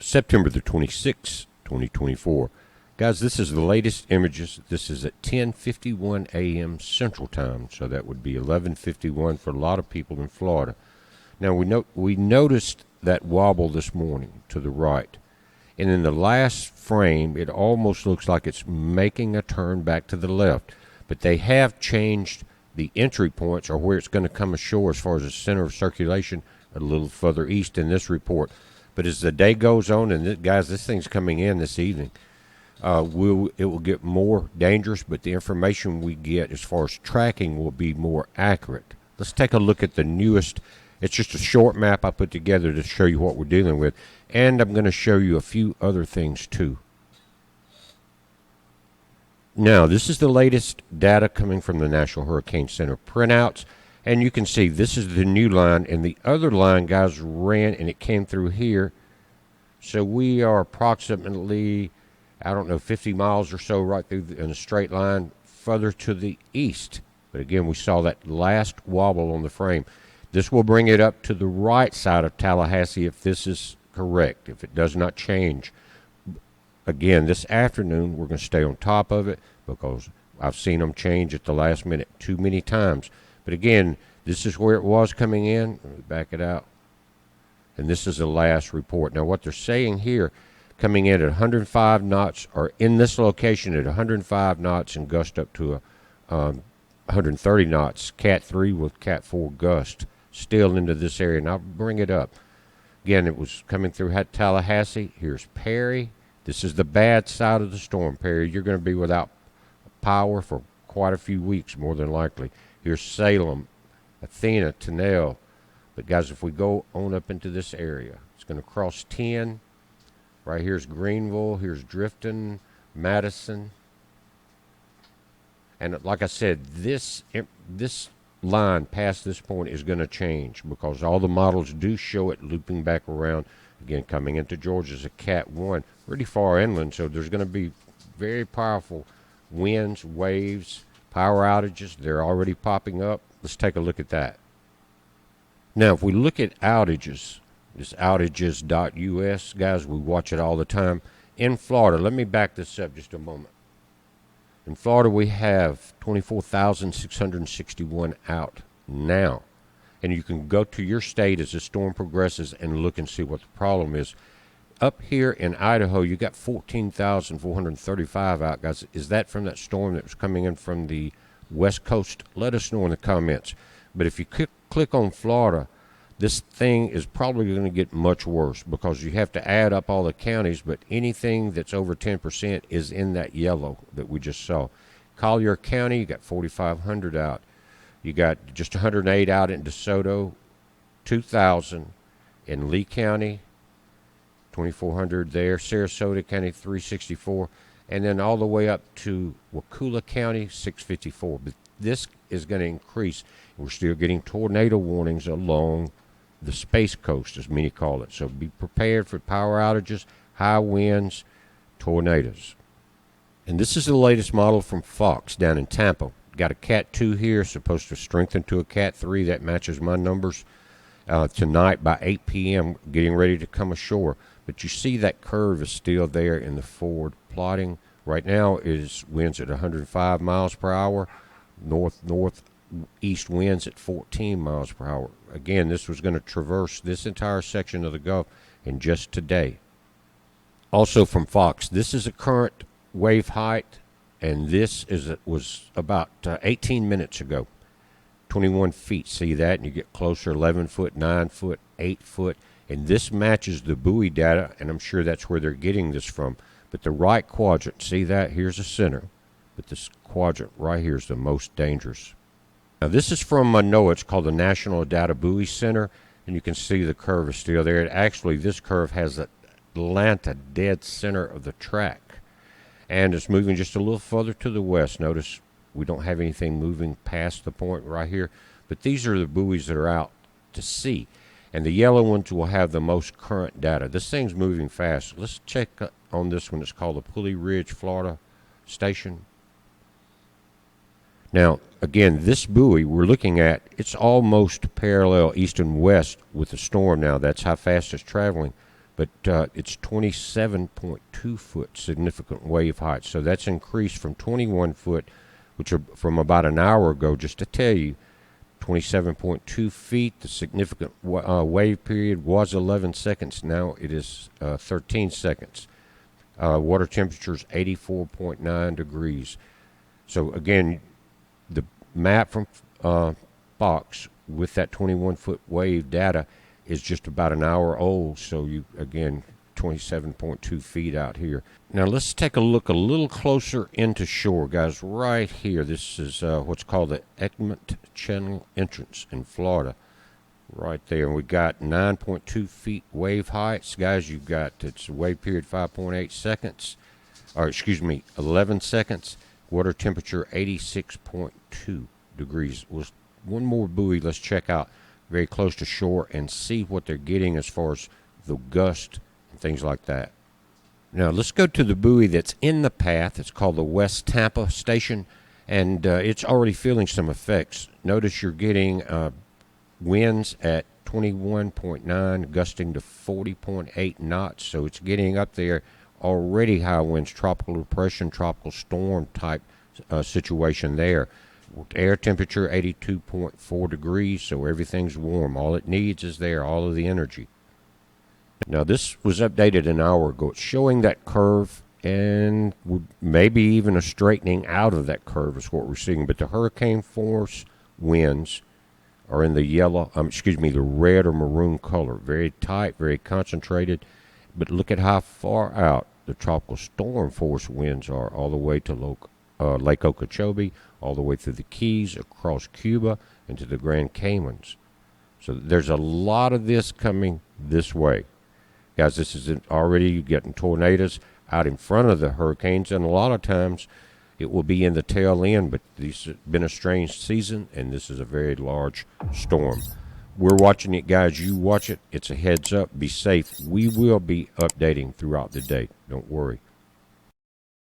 September the 26th, 2024. Guys, this is the latest images. This is at 10:51 a.m. Central Time, so that would be 11:51 for a lot of people in Florida. Now, we noticed that wobble this morning to the right. And in the last frame, it almost looks like it's making a turn back to the left. But they have changed the entry points, or where it's going to come ashore as far as the center of circulation, a little further east in this report. But as the day goes on, and guys, this thing's coming in this evening, it will get more dangerous, but the information we get as far as tracking will be more accurate. Let's take a look at the newest. It's just a short map I put together to show you what we're dealing with. And I'm going to show you a few other things too. Now, this is the latest data coming from the National Hurricane Center printouts. And you can see this is the new line. And the other line, guys, ran and it came through here. So we are approximately, 50 miles or so right through in a straight line further to the east. But again, we saw that last wobble on the frame. This will bring it up to the right side of Tallahassee if this is correct, if it does not change. Again, this afternoon, we're going to stay on top of it because I've seen them change at the last minute too many times. But again, this is where it was coming in. Let me back it out. And this is the last report. Now, what they're saying here, coming in at 105 knots, or in this location at 105 knots and gust up to 130 knots, Cat 3 with Cat 4 gust, still into this area. And I'll bring it up. Again, it was coming through Tallahassee. Here's Perry. This is the bad side of the storm, Perry. You're going to be without power for quite a few weeks, more than likely. Here's Salem, Athena, Tennelle. But, guys, if we go on up into this area, it's going to cross 10. Right here's Greenville. Here's Drifton, Madison. And like I said, this line past this point is going to change because all the models do show it looping back around. Again, coming into Georgia is a Cat 1, pretty far inland, so there's going to be very powerful winds, waves, power outages. They're already popping up. Let's take a look at that. Now, if we look at outages, this outages.us, guys, we watch it all the time. In Florida, let me back this up just a moment. In Florida, we have 24,661 out now. And you can go to your state as the storm progresses and look and see what the problem is. Up here in Idaho, you got 14,435 out, guys. Is that from that storm that was coming in from the west coast? Let us know in the comments. But if you click on Florida, this thing is probably going to get much worse because you have to add up all the counties, but anything that's over 10% is in that yellow that we just saw. Collier County, you got 4,500 out. You got just 108 out in DeSoto, 2,000 in Lee County, 2,400 there. Sarasota County, 364. And then all the way up to Wakulla County, 654. But this is going to increase. We're still getting tornado warnings along the Space Coast, as many call it. So be prepared for power outages, high winds, tornadoes. And this is the latest model from Fox down in Tampa. Got a Cat 2 here, supposed to strengthen to a Cat 3. That matches my numbers. Tonight by 8 p.m., getting ready to come ashore. But you see that curve is still there in the forward plotting. Right now is winds at 105 miles per hour, northeast winds at 14 miles per hour. Again, this was going to traverse this entire section of the Gulf in just today. Also from Fox, this is a current wave height, and this was about 18 minutes ago, 21 feet. See that? And you get closer, 11 foot, 9 foot, 8 foot. And this matches the buoy data, and I'm sure that's where they're getting this from. But the right quadrant, see that? Here's the center. But this quadrant right here is the most dangerous. Now, this is from NOAA. It's called the National Data Buoy Center, and you can see the curve is still there. And actually, this curve has Atlanta dead center of the track. And it's moving just a little further to the west. Notice we don't have anything moving past the point right here. But these are the buoys that are out to sea. And the yellow ones will have the most current data. This thing's moving fast. Let's check on this one. It's called the Pulley Ridge, Florida Station. Now, again, this buoy we're looking at, it's almost parallel east and west with the storm now. That's how fast it's traveling. but it's 27.2 foot significant wave height. So that's increased from 21 foot, which are from about an hour ago. Just to tell you, 27.2 feet. The significant wave period was 11 seconds. Now it is 13 seconds. Water temperature is 84.9 degrees. So again, the map from Fox with that 21-foot wave data is just about an hour old. So you, again, 27.2 feet out here. Now let's take a look a little closer into shore, guys. Right here, this is what's called the Egmont Channel entrance in Florida. Right there, and we got 9.2 feet wave heights, guys. You've got, it's wave period 5.8 seconds, or excuse me, 11 seconds. Water temperature 86.2 degrees. Was one more buoy. Let's check out very close to shore and see what they're getting as far as the gust and things like that. Now let's go to the buoy that's in the path. It's called the West Tampa Station, and it's already feeling some effects. Notice you're getting winds at 21.9, gusting to 40.8 knots. So it's getting up there, already high winds, tropical depression, tropical storm type situation there. Air temperature 82.4 degrees, so everything's warm. All it needs is there, all of the energy. Now this was updated an hour ago. It's showing that curve, and maybe even a straightening out of that curve is what we're seeing. But the hurricane force winds are in the yellow, the red or maroon color. Very tight, very concentrated. But look at how far out the tropical storm force winds are, all the way to Lake Okeechobee, all the way through the Keys, across Cuba, into the Grand Caymans. So there's a lot of this coming this way. Guys, this is already getting tornadoes out in front of the hurricanes, and a lot of times it will be in the tail end, but this has been a strange season, and this is a very large storm. We're watching it, guys. You watch it. It's a heads up. Be safe. We will be updating throughout the day. Don't worry.